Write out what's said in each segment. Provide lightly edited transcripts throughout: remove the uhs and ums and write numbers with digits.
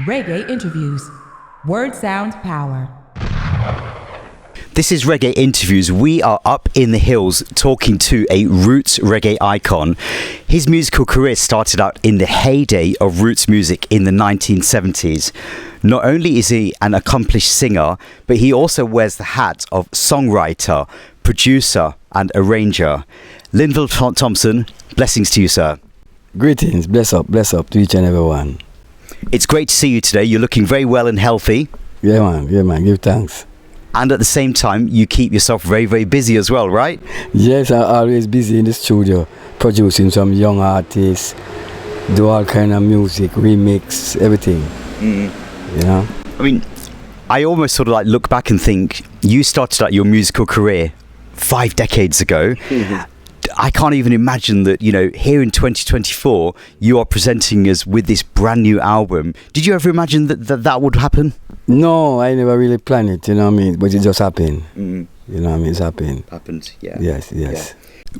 Reggae Interviews. Word Sound Power. This is Reggae Interviews. We are up in the hills talking to a roots reggae icon. His musical career started out in the heyday of roots music in the 1970s. Not only is he an accomplished singer, but he also wears the hat of songwriter, producer and arranger. Linval Thompson, blessings to you, sir. Greetings, bless up to each and every one. It's great to see you today. You're looking very well and healthy. Yeah man, give thanks. And at the same time, you keep yourself very, very busy as well, right? Yes, I'm always busy in the studio, producing some young artists, do all kind of music, remix, everything. You know? I mean, I almost sort of like look back and think, you started out your musical career 5 decades ago. I can't even imagine that, you know, here in 2024, you are presenting us with this brand new album. Did you ever imagine that would happen? No, I never really planned it, you know what I mean? But it just happened. You know what I mean? It's happened. Happened, yeah. Yes. Yeah.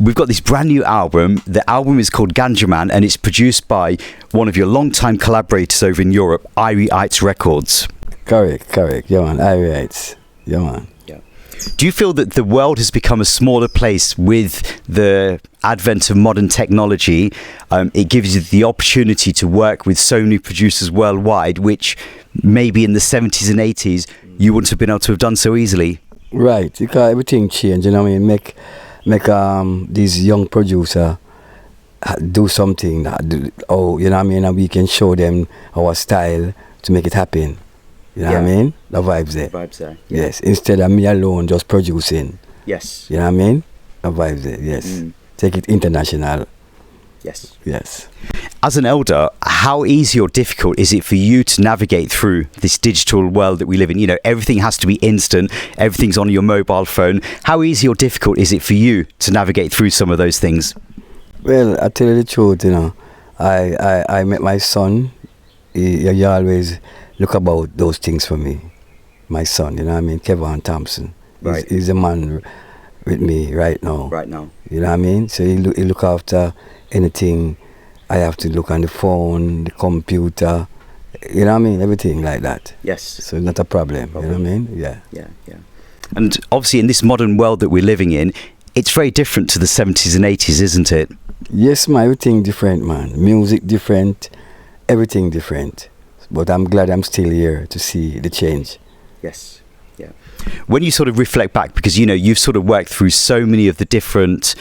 We've got this brand new album. The album is called Ganja Man, and it's produced by one of your longtime collaborators over in Europe, Irie Ites Records. Correct. Yeah, man. Irie Ites. Yeah, man. Do you feel that the world has become a smaller place with the advent of modern technology? It gives you the opportunity to work with so many producers worldwide, which maybe in the 70s and 80s you wouldn't have been able to have done so easily. Right, because everything changed, you know what I mean? Make these young producers do something, you know what I mean? And we can show them our style to make it happen. You know what I mean? The vibes there. Yeah. Yes, instead of me alone just producing. Yes. You know what I mean? The vibes there, yes. Take it international. Yes. As an elder, how easy or difficult is it for you to navigate through this digital world that we live in? You know, everything has to be instant, everything's on your mobile phone. How easy or difficult is it for you to navigate through some of those things? Well, I tell you the truth, you know, I met my son. He always look about those things for me. My son, you know what I mean? Linval Thompson. Right. He's the man with me right now. You know what I mean? So he look after anything. I have to look on the phone, the computer, you know what I mean? Everything like that. Yes. So it's not a problem. You know what I mean? Yeah. And obviously in this modern world that we're living in, it's very different to the 70s and 80s, isn't it? Yes, man. Everything different, man. Music different, everything different. But I'm glad I'm still here to see the change. Yes. When you sort of reflect back, because, you know, you've sort of worked through so many of the different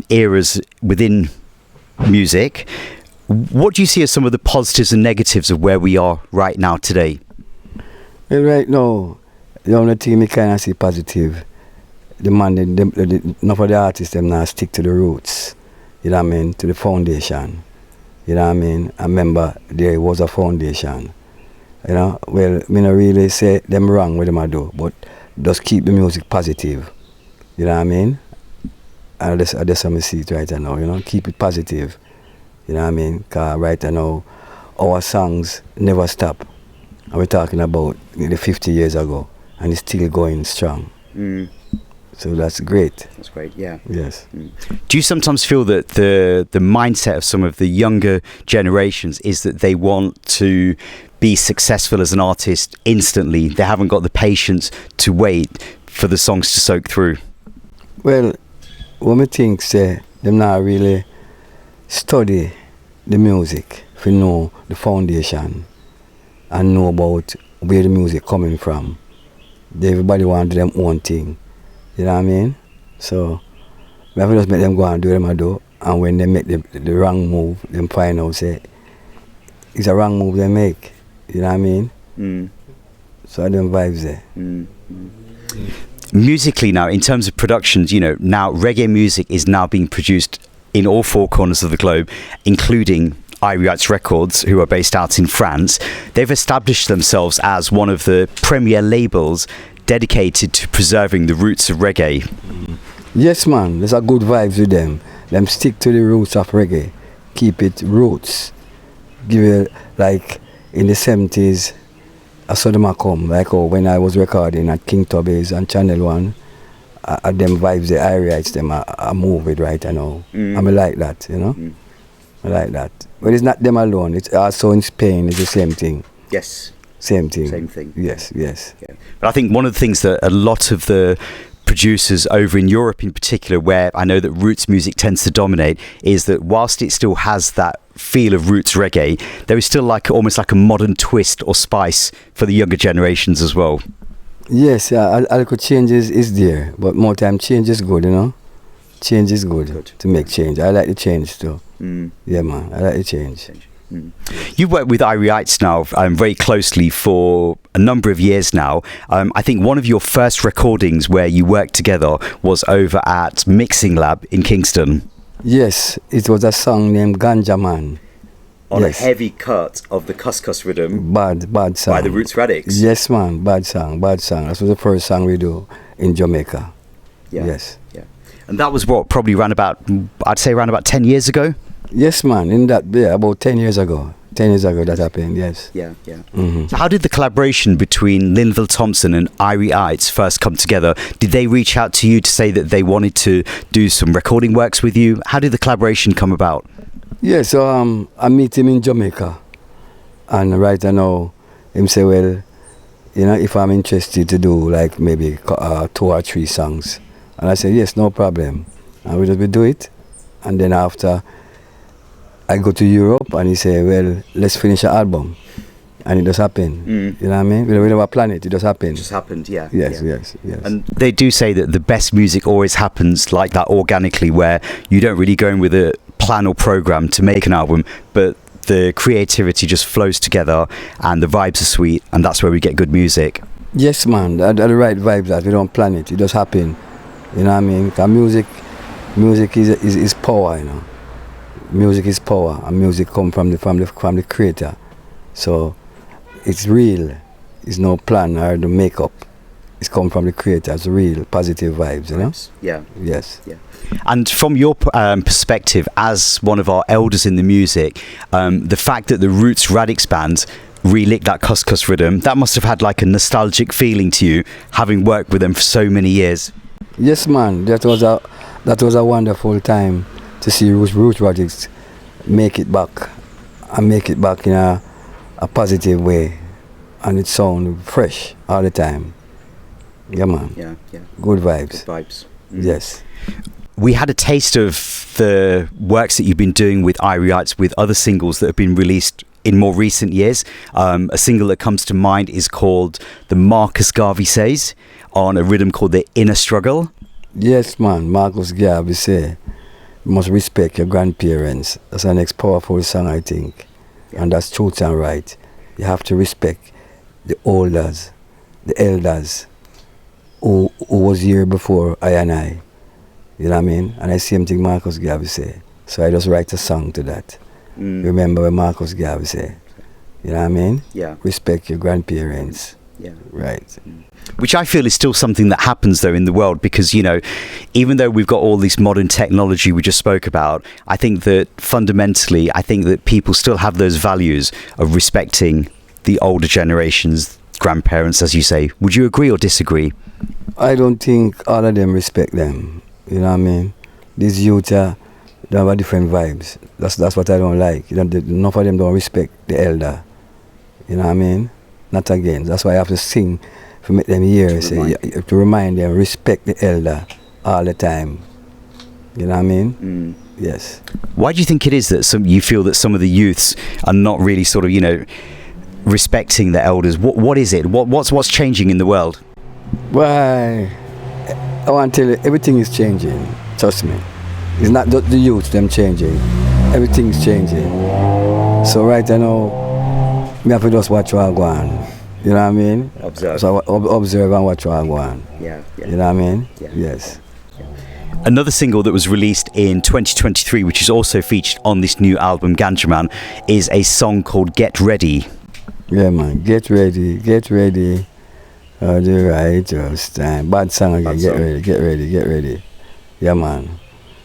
eras within music, what do you see as some of the positives and negatives of where we are right now today? Well, right now, the only thing I kind of see positive, enough of the artists, them now stick to the roots, you know what I mean, to the foundation. You know what I mean? I remember there was a foundation. You know, well, me not really say them wrong what them I do, but just keep the music positive. You know what I mean? And that's how I see it right now, you know, keep it positive. You know what I mean? Because right now, our songs never stop. And we're talking about the 50 years ago, and it's still going strong. So that's great. That's great, yeah. Yes. Do you sometimes feel that the mindset of some of the younger generations is that they want to be successful as an artist instantly? They haven't got the patience to wait for the songs to soak through? Well, what I think, say, them not really study the music to know the foundation and know about where the music coming from. Everybody want them own thing. You know what I mean? So, we have to just make them go and do what they do, and when they make the wrong move, them find out, say, it's a wrong move they make. You know what I mean? So, them vibes there. Musically now, in terms of productions, you know, now reggae music is now being produced in all 4 corners of the globe, including Irie Ites Records, who are based out in France. They've established themselves as one of the premier labels dedicated to preserving the roots of reggae. Yes, man. There's a good vibes with them. Them stick to the roots of reggae. Keep it roots. Give it, like, in the 70s, I saw them come, like, when I was recording at King Tubby's and Channel 1, them vibes, the Irie Ites, them, I move it right now. I like that, you know? I like that. But it's not them alone. It's also in Spain, it's the same thing. Yes. Same thing. Same thing. Yes, yes. Yeah. But I think one of the things that a lot of the producers over in Europe in particular, where I know that roots music tends to dominate, is that whilst it still has that feel of roots reggae, there is still like almost like a modern twist or spice for the younger generations as well. Yes, yeah, a little change is there, but more time change is good, you know. Change is good to make change. I like the change too. Yeah, man, I like the change. You've worked with Irie Ites now very closely for a number of years now. I think one of your first recordings where you worked together was over at Mixing Lab in Kingston. Yes, it was a song named Ganja Man. On a heavy cut of the Couscous rhythm. Bad song. By the Roots Radix. Yes, man, bad song. That was the first song we do in Jamaica. Yeah. Yes. Yeah. And that was what, probably around about 10 years ago? Yes, man, about 10 years ago. 10 years ago that happened, yes. Yeah. Mm-hmm. So how did the collaboration between Linval Thompson and Irie Ites first come together? Did they reach out to you to say that they wanted to do some recording works with you? How did the collaboration come about? Yeah, so I meet him in Jamaica. And right now, him say, well, you know, if I'm interested to do like maybe 2 or 3 songs. And I said, yes, no problem. And we just do it. And then after, I go to Europe and he say, well, let's finish an album. And it just happened. You know what I mean? We never planned it, it just happened. It just happened, yeah. Yes. And they do say that the best music always happens like that organically, where you don't really go in with a plan or program to make an album, but the creativity just flows together and the vibes are sweet, and that's where we get good music. Yes, man, the right vibes that we don't plan it, it just happen. You know what I mean? Because music is power, you know. Music is power, and music comes from the creator. So it's real. It's no plan or the makeup. It's come from the creator. It's real, positive vibes, you know? Yeah. Yes. Yeah. And from your perspective as one of our elders in the music, the fact that the Roots Radix band relicked that Couscous rhythm, that must have had like a nostalgic feeling to you, having worked with them for so many years. Yes, man. That was a wonderful time to see Roots Radix make it back in a positive way, and it sound fresh all the time. Yeah, man. Yeah. Good vibes. Good vibes. Yes. We had a taste of the works that you've been doing with Irie Ites with other singles that have been released in more recent years. A single that comes to mind is called The Marcus Garvey Says, on a rhythm called The Inner Struggle. Yes, man. Marcus Garvey say, you must respect your grandparents. That's the next powerful song, I think. Yeah. And that's truth and right. You have to respect the elders who was here before I and I. You know what I mean? And I same thing Marcus Garvey say. So I just write a song to that. Remember what Marcus Garvey say. You know what I mean? Yeah. Respect your grandparents. Yeah. Right. Which I feel is still something that happens though in the world, because, you know, even though we've got all this modern technology we just spoke about, I think that fundamentally, I think that people still have those values of respecting the older generations, grandparents, as you say. Would you agree or disagree? I don't think all of them respect them. You know what I mean? These youth they have a different vibes. That's what I don't like. You know, enough of them don't respect the elder. You know what I mean? Not again. That's why I have to sing to make them hear. To remind them, respect the elder all the time. You know what I mean? Yes. Why do you think it is that you feel that some of the youths are not really sort of, you know, respecting the elders? What is it? What's changing in the world? Why? I want to tell you, everything is changing. Trust me. It's not just the youth them changing. Everything is changing. So right now, me have to just watch what I go on. You know what I mean? Observe. So observe and watch what I go on. Yeah. You know what I mean? Yeah. Yes. Another single that was released in 2023, which is also featured on this new album, Ganja Man, is a song called Get Ready. Yeah, man. Get ready. The right time. Bad song again. Get ready. Yeah, man.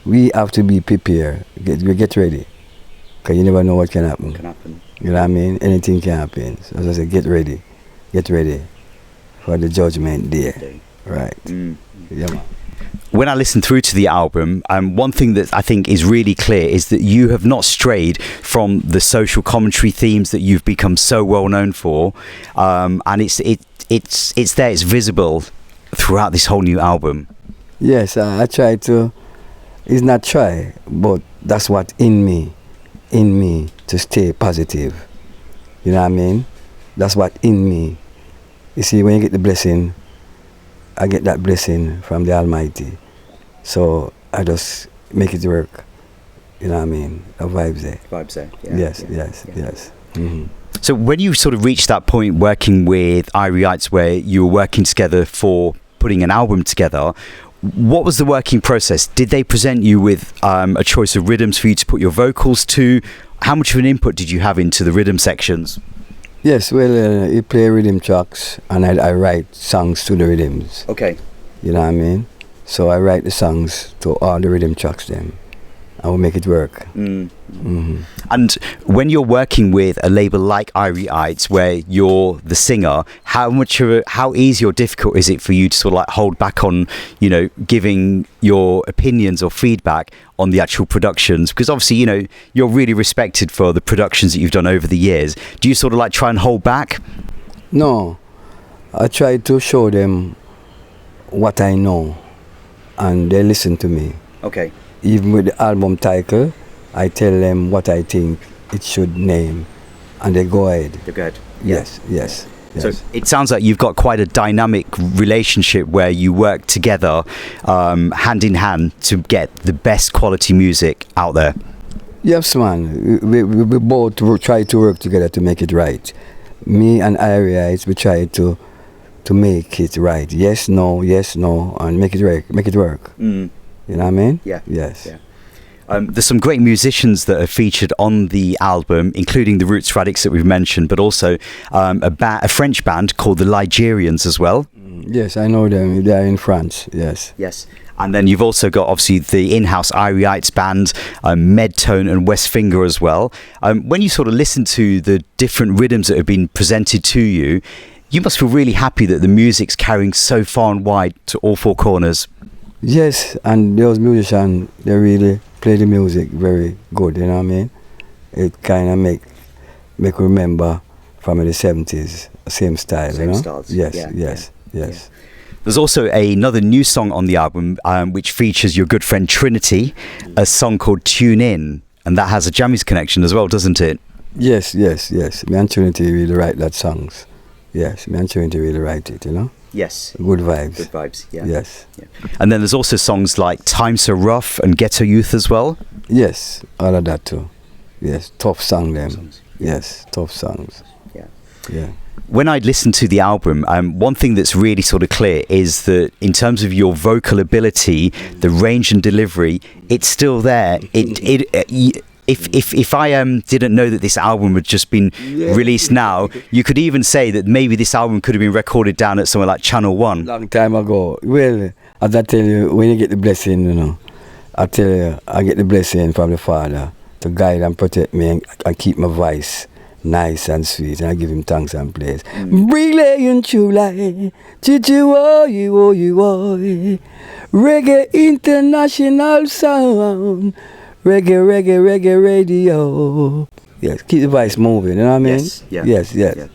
We have to be prepared. Get ready. Because you never know what can happen. You know what I mean? Anything can happen. So as I say, get ready for the judgment day. Right. Yeah, man. when I listen through to the album, one thing that I think is really clear is that you have not strayed from the social commentary themes that you've become so well known for, and it's there, it's visible throughout this whole new album. Yes, I try to. It's not try, but that's what in me to stay positive. You know what I mean? That's what in me. You see, when you get the blessing, I get that blessing from the Almighty. So I just make it work. You know what I mean? The vibes there. Vibes there. Yeah, yes, yeah, yes, yeah. yes. Mm-hmm. So when you sort of reached that point working with Irie Ites where you were working together for putting an album together, what was the working process? Did they present you with a choice of rhythms for you to put your vocals to? How much of an input did you have into the rhythm sections? Yes, well, you play rhythm tracks and I write songs to the rhythms. Okay. You know what I mean? So I write the songs to all the rhythm tracks then. I will make it work. Mm-hmm. And when you're working with a label like Irie Ites, where you're the singer, how easy or difficult is it for you to sort of like hold back on, you know, giving your opinions or feedback on the actual productions? Because obviously, you know, you're really respected for the productions that you've done over the years. Do you sort of like try and hold back? No, I try to show them what I know, and they listen to me. Okay. Even with the album title, I tell them what I think it should name, and they go ahead. They're good. Yes, yes. So it sounds like you've got quite a dynamic relationship where you work together, hand in hand, to get the best quality music out there. Yes, man. We both try to work together to make it right. Me and Irie Ites, we try to make it right. Yes, no, and make it work. Make it work. You know what I mean? Yeah. Yes. Yeah. There's some great musicians that are featured on the album, including the Roots Radix that we've mentioned, but also a French band called the Ligerians as well. Yes, I know them. They are in France. Yes. Yes. And then you've also got obviously the in-house Irie Ites band, Medtone and West Finger as well. When you sort of listen to the different rhythms that have been presented to you, you must feel really happy that the music's carrying so far and wide to all four corners. Yes, and those musicians, they really play the music very good, you know what I mean? It kind of make remember from the 70s, same style, Same you know? styles. Yes, Yeah, yes, yeah, yes. yeah. There's also another new song on the album which features your good friend Trinity, a song called Tune In, and that has a Jammies connection as well, doesn't it? Yes. Me and Trinity really write that songs. Yes, me and Trinity really write it, you know? Yes. Good vibes. Good vibes, yeah. Yes. Yeah. And then there's also songs like Time So Rough and Ghetto Youth as well? Yes, all of that too. Yes, tough song them. Songs. Yes, tough songs. Yeah. Yeah. When I listen to the album, one thing that's really sort of clear is that in terms of your vocal ability, the range and delivery, it's still there. If I didn't know that this album had just been released now, you could even say that maybe this album could have been recorded down at somewhere like Channel 1. Long time ago. Well, as I tell you, when you get the blessing, you know, I tell you, I get the blessing from the Father to guide and protect me and keep my voice nice and sweet, and I give him thanks and praise. Briley and Chulai, Reggae International Sound, Reggae Radio. Yes, keep the voice moving, you know what I mean? Yes, yeah. Yes. Yeah.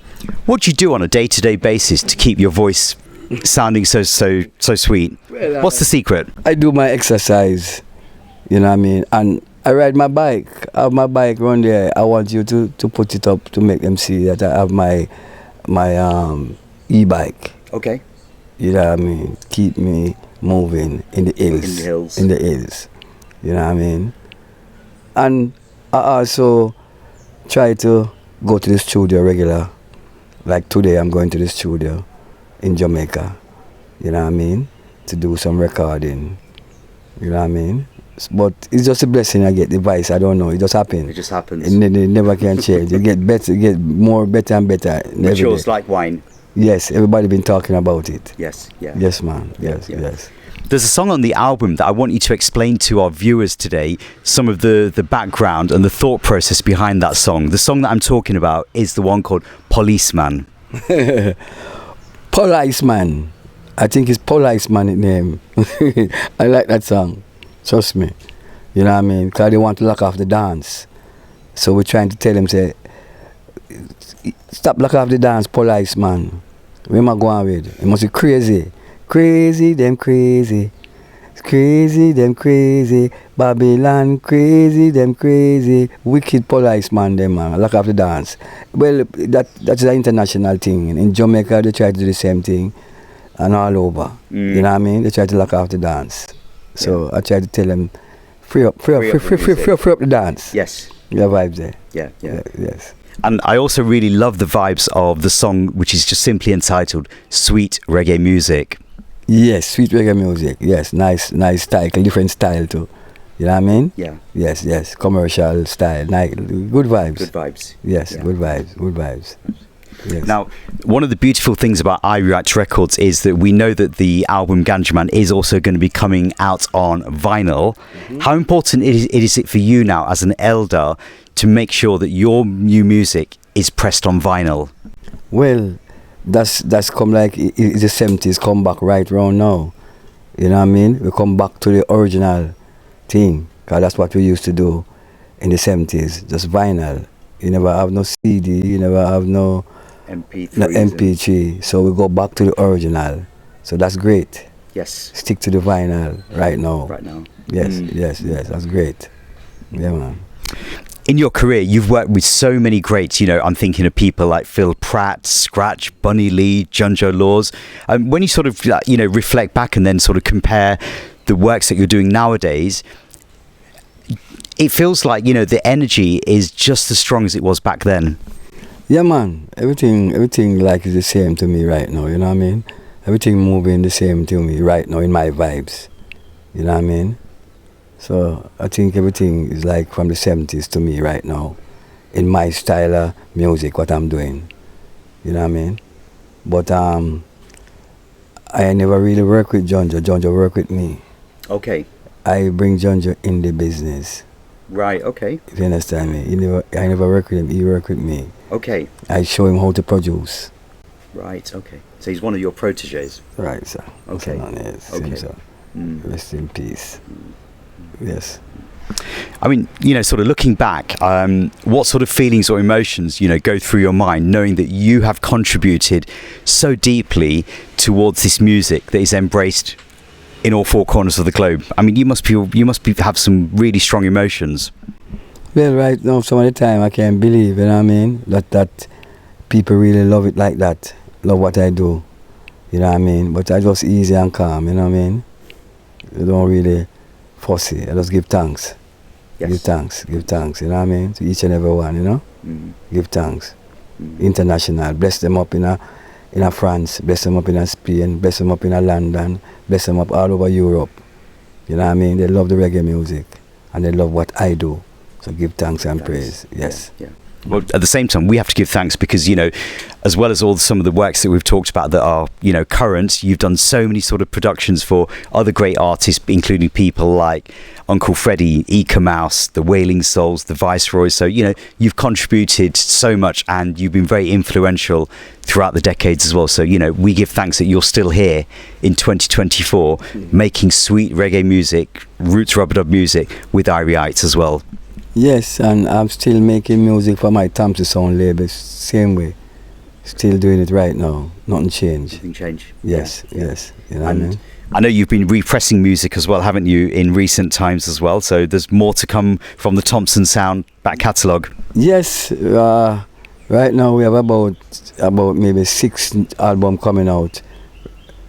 What do you do on a day-to-day basis to keep your voice sounding so sweet? Well, What's the secret? I do my exercise, you know what I mean? And I ride my bike. I have my bike run there. I want you to put it up to make them see that I have my e-bike. Okay. You know what I mean? Keep me moving in the hills. In the hills. You know what I mean? And I also try to go to the studio regular. Like today I'm going to the studio in Jamaica. You know what I mean? To do some recording. You know what I mean? But it's just a blessing I get the voice. I don't know. It just happens. It just happens. It never can change. You get better, get more better and better. Matures like wine. Yes, everybody been talking about it. Yes, yeah. Yes, man. Yes, Yeah. yes. There's a song on the album that I want you to explain to our viewers today, some of the background and the thought process behind that song. The song that I'm talking about is the one called Policeman. Policeman. I think it's Police Man in name. I like that song. Trust me. You know what I mean? Because they want to lock off the dance. So we're trying to tell them, say, stop lock off the dance, Police Man. Where am I going with? It must be crazy. Crazy, them crazy. Crazy, them crazy. Babylon, crazy, them crazy. Wicked Police Man, them man. Lock off the dance. Well, that's an international thing. In Jamaica, they try to do the same thing. And all over. You know what I mean? They try to lock off the dance. So I try to tell them, free up the dance. Yes. Your vibes there. Yeah. Yes. And I also really love the vibes of the song, which is just simply entitled Sweet Reggae Music. Yes, sweet reggae music. Yes, nice style, different style too. You know what I mean? Yeah. Yes, commercial style. Nice, good vibes. Good vibes. Yes, Yeah. good vibes. Yes. Now, one of the beautiful things about Irie Ites Records is that we know that the album Ganja Man is also going to be coming out on vinyl. How important is it for you now as an elder to make sure that your new music is pressed on vinyl? Well, that's come like the 70s come back right round now. You know what I mean? We come back to the original thing, because that's what we used to do in the 70s, just vinyl. You never have no CD, you never have no MP3. So we go back to the original. So that's great. Yes. Stick to the vinyl right now. Yes, that's great. Yeah, man. In your career, you've worked with so many greats. You know, I'm thinking of people like Phil Pratt, Scratch, Bunny Lee, Junjo Laws. When you sort of, reflect back and then sort of compare the works that you're doing nowadays, it feels like, the energy is just as strong as it was back then. Yeah, man. Everything like is the same to me right now, you know what I mean? Everything moving the same to me right now in my vibes. You know what I mean? So I think everything is like from the 70s to me right now, in my style of music, what I'm doing. You know what I mean? But I never really work with Junjo. Junjo work with me. Okay. I bring Junjo in the business. Right, okay. If you understand me. I never work with him, he work with me. Okay. I show him how to produce. Right, okay. So he's one of your proteges. Right, sir. Okay. Okay. Sir. Rest in peace. Yes. I mean, sort of looking back, what sort of feelings or emotions, go through your mind knowing that you have contributed so deeply towards this music that is embraced in all four corners of the globe? I mean, you must have some really strong emotions. Well, right now, some of the time I can't believe, you know what I mean, that people really love it like that, love what I do, you know what I mean. But I just easy and calm, you know what I mean. You don't really fussy. I just give thanks. Yes. Give thanks, you know what I mean, to each and every one, you know. Give thanks. International, bless them up in a France, bless them up in a Spain, bless them up in a London, bless them up all over Europe. You know what I mean? They love the reggae music and they love what I do. So give thanks and praise. Yes. Yeah. Well, at the same time, we have to give thanks because, as well as all some of the works that we've talked about that are, current, you've done so many sort of productions for other great artists, including people like Uncle Freddie, Eek A Mouse, the Wailing Souls, the Viceroys. So, you've contributed so much and you've been very influential throughout the decades as well. So, we give thanks that you're still here in 2024 making sweet reggae music, roots rubber dub music with Irie Ites as well. Yes, and I'm still making music for my Thompson sound label, same way. Still doing it right now. Nothing changed. Nothing changed. Yes. You know what I mean? I know you've been repressing music as well, haven't you, in recent times as well? So there's more to come from the Thompson sound back catalogue. Yes. Right now we have about maybe 6 albums coming out.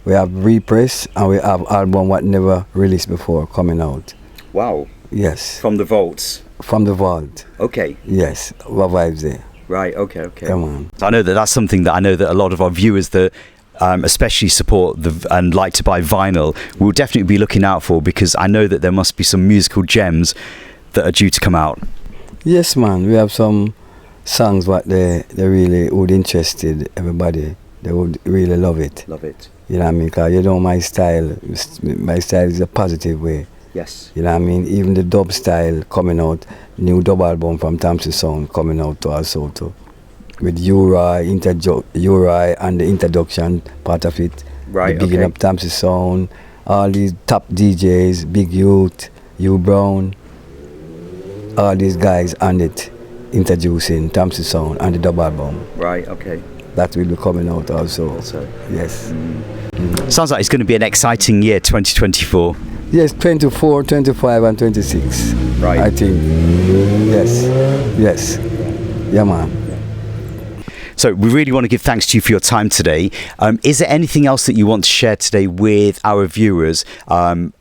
We have repress and we have album what never released before coming out. Wow. Yes. From the vaults. From the vault. Okay. Yes, what vibes there. Right, okay. Come on. So I know that's something that I know that a lot of our viewers that especially support and like to buy vinyl will definitely be looking out for, because I know that there must be some musical gems that are due to come out. Yes, man. We have some songs what they really would interested everybody. They would really love it. Love it. You know what I mean? Because my style. My style is a positive way. Yes. You know what I mean? Even the dub style coming out, new dub album from Thompson Sound coming out also too. With Uri and the introduction part of it Right, Bigging okay. up Thompson Sound, all these top DJs, Big Youth, Hugh Brown, all these guys on it, introducing Thompson Sound and the dub album. Right, okay. That will be coming out also. Also. Yes. Sounds like it's going to be an exciting year, 2024. Yes, 24, 25 and 26. Right. I think. Yes. Yeah, man. So we really want to give thanks to you for your time today. Is there anything else that you want to share today with our viewers that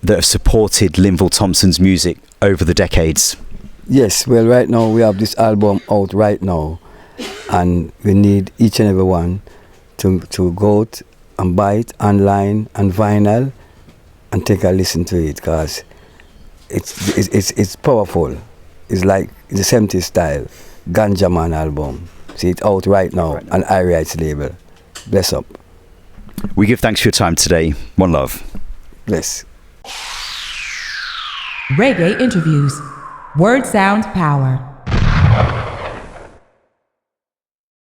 have supported Linval Thompson's music over the decades? Yes, well, right now we have this album out right now, and we need each and every one to go out and buy it online and vinyl and take a listen to it, because it's powerful. It's like the 70s style Ganja Man album. See it out right now on Irie Ites label. Bless up. We give thanks for your time today. One love. Bless. Reggae interviews. Word sound power.